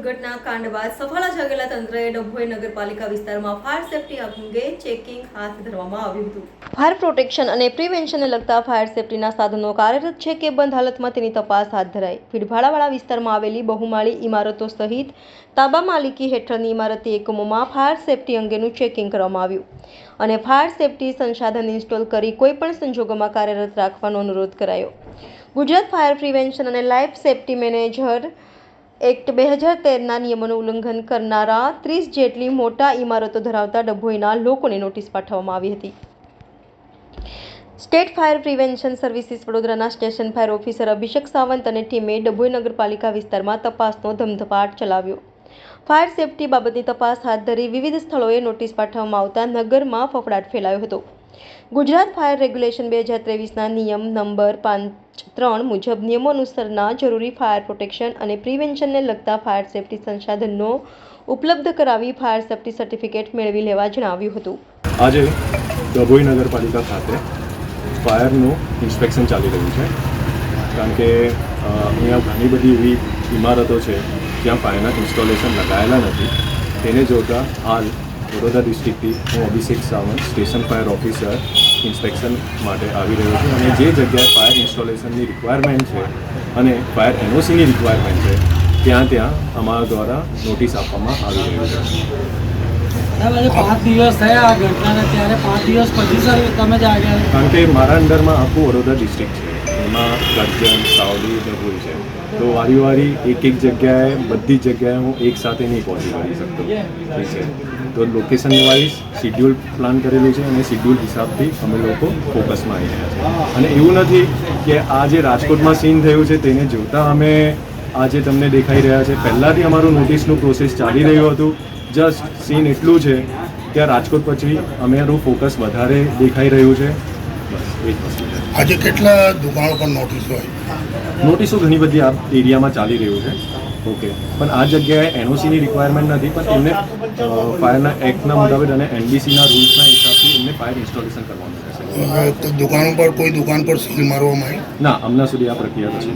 દુર્ઘટના કાંડ બાદ સફાળા જાગેલા તંત્રએ ડભોઈ નગરપાલિકા વિસ્તારમાં ફાયર સેફટી અંગે ચેકિંગ હાથ ધરવામાં આવ્યું હતું। ફાયર પ્રોટેક્શન અને પ્રિવેન્શનને લગતા ફાયર સેફટીના સાધનો કાર્યરત છે કે બંધ હાલતમાં તેની તપાસ હાથ ધરાઈ। ભીડભાડવાળા વિસ્તારમાં આવેલી બહુમાળી ઇમારતો સહિત તાબા માલિકી હેઠળની ઇમારતી એકમોમાં ફાયર સેફટી અંગેનું ચેકિંગ કરવામાં આવ્યું અને ફાયર સેફટી સંસાધન ઇન્સ્ટોલ કરી કોઈપણ સંજોગોમાં કાર્યરત રાખવાનો અનુરોધ કરાયો। ગુજરાત ફાયર પ્રિવેન્શન અને લાઇફ સેફટી મેનેજર એક્ટ 2013ના નિયમોનું ઉલ્લંઘન કરનારા 30 જેટલી મોટા ઇમારતો ધરાવતા ડભોઈના લોકોને નોટિસ પાઠવવામાં આવી હતી। સ્ટેટ ફાયર પ્રિવેન્શન સર્વિસીસ વડોદરાના સ્ટેશન ફાયર ઓફિસર અભિષેક સાવંત અને ટીમે ડભોઈ નગરપાલિકા વિસ્તારમાં તપાસનો ધમધપાટ ચલાવ્યો। ફાયર સેફટી બાબતની તપાસ હાથ ધરી વિવિધ સ્થળોએ નોટિસ પાઠવવામાં આવતા નગરમાં ફફડાટ ફેલાયો હતો। ગુજરાત ફાયર રેગ્યુલેશન 2023ના નિયમ નંબર 5(3) મુજબ નિયમો અનુસારના જરૂરી ફાયર પ્રોટેક્શન અને પ્રિવેન્શનને લગતા ફાયર સેફટી સંસાધનો ઉપલબ્ધ કરાવી ફાયર સેફટી સર્ટિફિકેટ મેળવી લેવા જણાવ્યું હતું। આજે ડભોઈ નગરપાલિકા ખાતે ફાયરનું ઇન્સ્પેક્શન ચાલી રહ્યું છે, કારણ કે અહીંયા ઘણી બધી એવી ઇમારતો છે જ્યાં ફાયરના ઇન્સ્ટોલેશન લગાયેલા નથી। તેને જોતા હાલ વડોદરા ડિસ્ટ્રિક્ટથી હું Abhishek Sawant station fire officer inspection માટે આવી રહ્યો છું અને જે જગ્યાએ ફાયર ઇન્સ્ટોલેશનની રિક્વાયરમેન્ટ છે અને ફાયર એનઓસીની રિક્વાયરમેન્ટ છે ત્યાં અમારા દ્વારા નોટિસ આપવામાં આવી રહ્યું છે। 5 દિવસ થયા આ ઘટનાને, ત્યારે 5 દિવસ પછી સર તમે જ આવ્યા? કારણ કે મારા અંડરમાં આખું વડોદરા ડિસ્ટ્રિક્ટ છે, એમાં કરજણ, સાવલી, ડભોઈ છે, તો વારી એક જગ્યાએ બધી જગ્યાએ હું એક સાથે નહીં પહોંચી વળી શકતો, ઠીક છે। તો લોકેશન વાઇઝ શિડ્યુલ પ્લાન કરેલું છે અને શિડ્યુલ હિસાબથી અમે લોકો ફોકસમાં આવી રહ્યા છે। અને એવું નથી કે આ જે રાજકોટમાં સીન થયું છે તેને જોતાં અમે આજે તમને દેખાઈ રહ્યા છે, પહેલાંથી અમારું નોટિસનું પ્રોસેસ ચાલી રહ્યું હતું। જસ્ટ સીન એટલું છે કે રાજકોટ પછી અમારું ફોકસ વધારે દેખાઈ રહ્યું છે, બસ એ જ વસ્તુ છે। આજે કેટલા દુકાનો પર નોટિસ હોય? નોટિસો ઘણી બધી આ એરિયામાં ચાલી રહ્યું છે, ઓકે, પણ આ જગ્યાએ એનઓસીની રિક્વાયરમેન્ટ નથી, પણ એમને ફાયરના એક્ટના મુતાબિક અને એનડીસીના રૂલ્સના હિસાબથી એમને ફાયર ઇન્સ્ટોલેશન કરવાનું રહેશે। તો દુકાનો પર કોઈ દુકાન પર સીલ મારવામાં આવી? ના, હમણાં સુધી આ પ્રક્રિયા નથી।